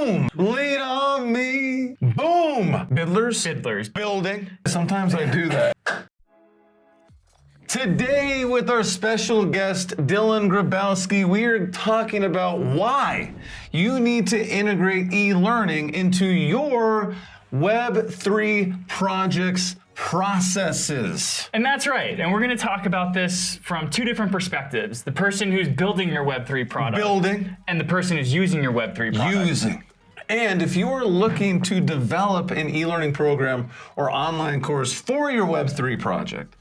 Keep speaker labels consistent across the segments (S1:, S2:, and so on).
S1: Boom! Lean on me. Boom! Buidlers?
S2: Buidlers.
S1: Building. Sometimes I do that. Today with our special guest, Dylan Grabowski, we are talking about why you need to integrate e-learning into your Web3 projects processes.
S2: And that's right. And we're going to talk about this from two different perspectives. The person who's building your Web3 product.
S1: Building.
S2: And the person who's using your Web3 product.
S1: Using. And if you are looking to develop an e-learning program or online course for your Web3 project,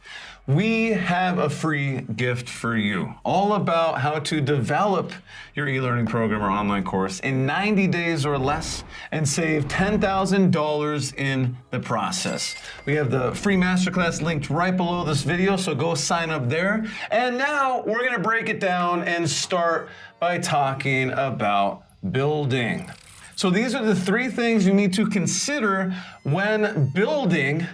S1: we have a free gift for you, all about how to develop your e-learning program or online course in 90 days or less and save $10,000 in the process. We have the free masterclass linked right below this video, so go sign up there. And now we're gonna break it down and start by talking about building. So these are the three things you need to consider when building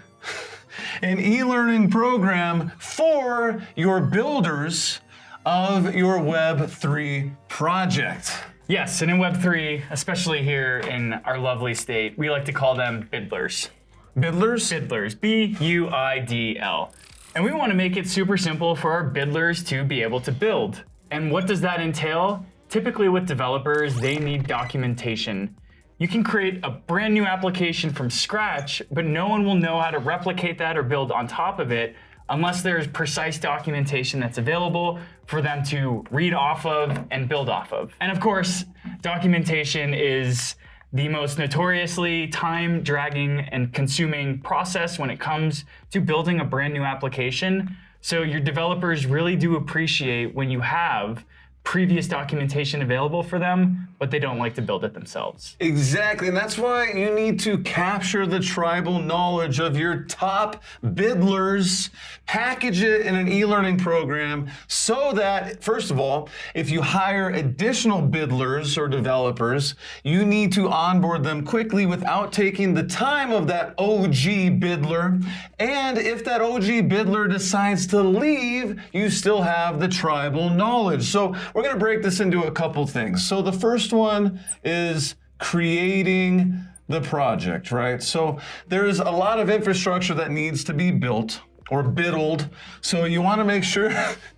S1: an e-learning program for your builders of your Web3 project.
S2: Yes, and in Web3, especially here in our lovely state, we like to call them Buidlers.
S1: Buidlers?
S2: Buidlers, B-U-I-D-L. And we want to make it super simple for our Buidlers to be able to build. And what does that entail? Typically with developers, they need documentation. You can create a brand new application from scratch, but no one will know how to replicate that or build on top of it unless there's precise documentation that's available for them to read off of and build off of. And of course, documentation is the most notoriously time-dragging and consuming process when it comes to building a brand new application. So your developers really do appreciate when you have previous documentation available for them, but they don't like to build it themselves.
S1: Exactly, and that's why you need to capture the tribal knowledge of your top Buidlers, package it in an e-learning program so that, first of all, if you hire additional Buidlers or developers, you need to onboard them quickly without taking the time of that OG Buidler. And if that OG Buidler decides to leave, you still have the tribal knowledge. So we're going to break this into a couple things. So the first one is creating the project, right? So there's a lot of infrastructure that needs to be built or biddled. So you want to make sure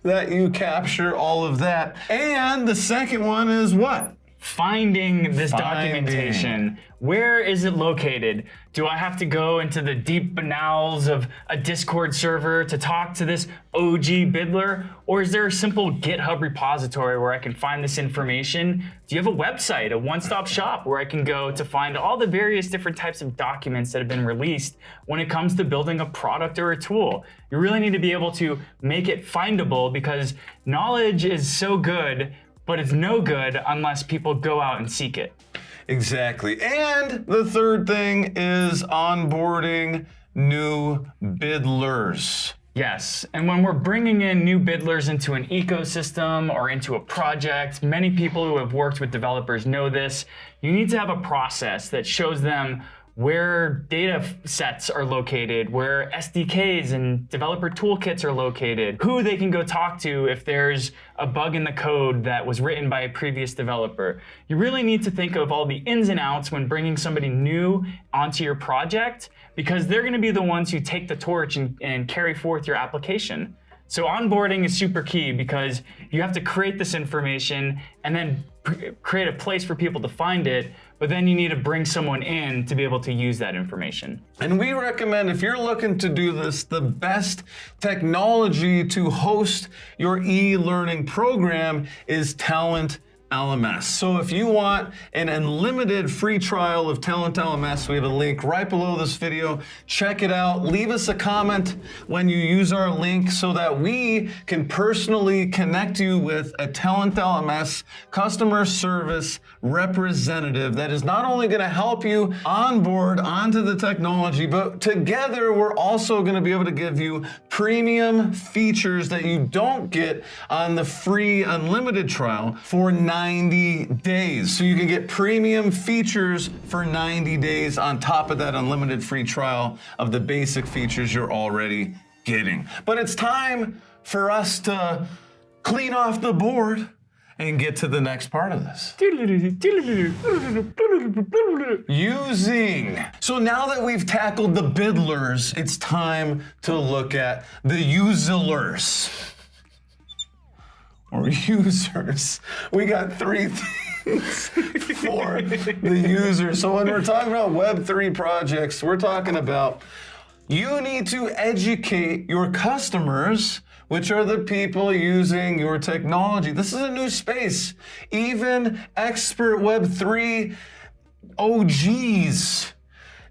S1: that you capture all of that. And the second one is what?
S2: Finding this documentation. Where is it located? Do I have to go into the deep bowels of a Discord server to talk to this OG Buidler? Or is there a simple GitHub repository where I can find this information? Do you have a website, a one-stop shop where I can go to find all the various different types of documents that have been released when it comes to building a product or a tool? You really need to be able to make it findable because knowledge is so good, but it's no good unless people go out and seek it.
S1: Exactly. And the third thing is onboarding new Buidlers.
S2: Yes, and when we're bringing in new Buidlers into an ecosystem or into a project, many people who have worked with developers know this, you need to have a process that shows them where data sets are located, where SDKs and developer toolkits are located, who they can go talk to if there's a bug in the code that was written by a previous developer. You really need to think of all the ins and outs when bringing somebody new onto your project because they're going to be the ones who take the torch and carry forth your application. So onboarding is super key because you have to create this information and then create a place for people to find it, but then you need to bring someone in to be able to use that information.
S1: And we recommend, if you're looking to do this, the best technology to host your e-learning program is Talent LMS. So if you want an unlimited free trial of Talent LMS, we have a link right below this video. Check it out. Leave us a comment when you use our link so that we can personally connect you with a Talent LMS customer service representative that is not only going to help you onboard onto the technology, but together we're also going to be able to give you premium features that you don't get on the free unlimited trial for 90 days. So you can get premium features for 90 days on top of that unlimited free trial of the basic features you're already getting. But it's time for us to clean off the board and get to the next part of this. Using. So now that we've tackled the Buidlers, it's time to look at the Uselers. Or users. We got 3 things for the users. So when we're talking about Web3 projects, we're talking about you need to educate your customers, which are the people using your technology. This is a new space. Even expert Web3 OGs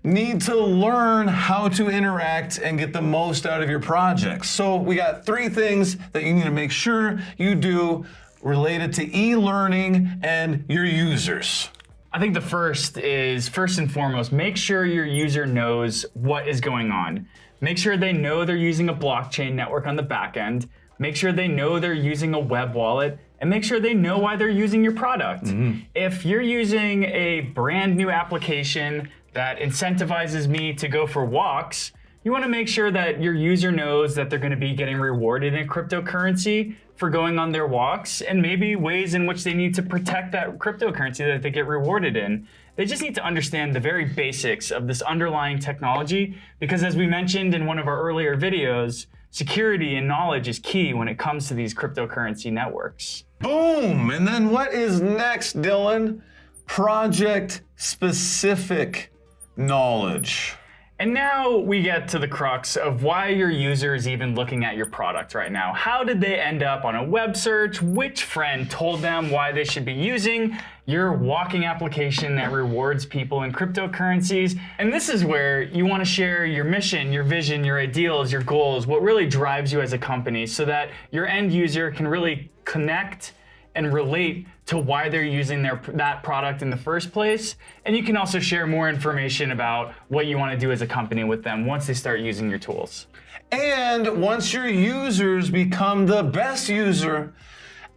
S1: need to learn how to interact and get the most out of your projects. So we got 3 things that you need to make sure you do related to e-learning and your users.
S2: I think the first and foremost, make sure your user knows what is going on. Make sure they know they're using a blockchain network on the back end. Make sure they know they're using a web wallet, and make sure they know why they're using your product. If you're using a brand new application that incentivizes me to go for walks, you want to make sure that your user knows that they're going to be getting rewarded in cryptocurrency for going on their walks, and maybe ways in which they need to protect that cryptocurrency that they get rewarded in. They just need to understand the very basics of this underlying technology, because as we mentioned in one of our earlier videos, security and knowledge is key when it comes to these cryptocurrency networks.
S1: Boom! And then what is next, Dylan? Project-specific knowledge.
S2: And now we get to the crux of why your user is even looking at your product right now. How did they end up on a web search? Which friend told them why they should be using your walking application that rewards people in cryptocurrencies? And this is where you want to share your mission, your vision, your ideals, your goals, what really drives you as a company, so that your end user can really connect and relate to why they're using that product in the first place. And you can also share more information about what you want to do as a company with them once they start using your tools.
S1: And once your users become the best user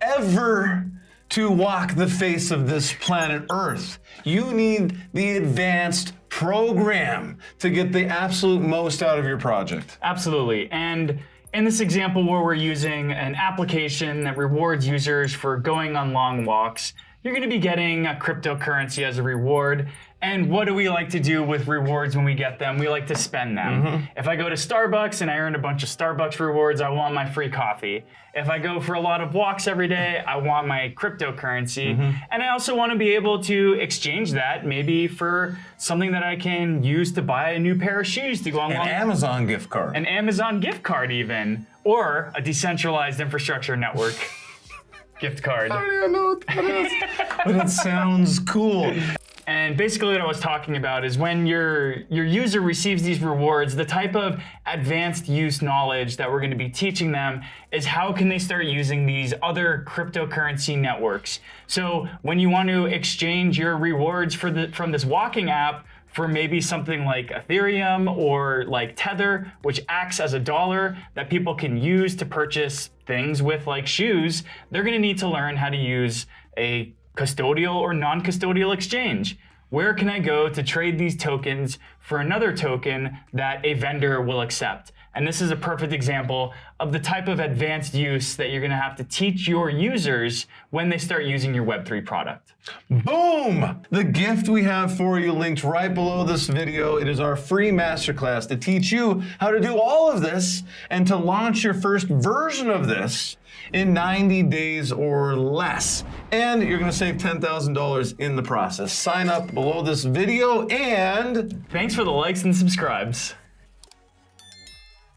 S1: ever to walk the face of this planet Earth, you need the advanced program to get the absolute most out of your project.
S2: Absolutely. And in this example where we're using an application that rewards users for going on long walks, you're going to be getting a cryptocurrency as a reward. And what do we like to do with rewards when we get them? We like to spend them. If I go to Starbucks and I earn a bunch of Starbucks rewards, I want my free coffee. If I go for a lot of walks every day, I want my cryptocurrency. And I also want to be able to exchange that maybe for something that I can use to buy a new pair of shoes to go on long.
S1: An Amazon gift card.
S2: An Amazon gift card even. Or a decentralized infrastructure network gift card.
S1: I don't even know what that is, but it sounds cool.
S2: And basically what I was talking about is when your user receives these rewards, the type of advanced use knowledge that we're going to be teaching them is how can they start using these other cryptocurrency networks. So when you want to exchange your rewards from this walking app for maybe something like Ethereum or like Tether, which acts as a dollar that people can use to purchase things with, like shoes, they're going to need to learn how to use a custodial or non-custodial exchange. Where can I go to trade these tokens for another token that a vendor will accept? And this is a perfect example of the type of advanced use that you're going to have to teach your users when they start using your Web3 product.
S1: Boom! The gift we have for you linked right below this video. It is our free masterclass to teach you how to do all of this and to launch your first version of this in 90 days or less. And you're going to save $10,000 in the process. Sign up below this video, and
S2: thanks for the likes and subscribes.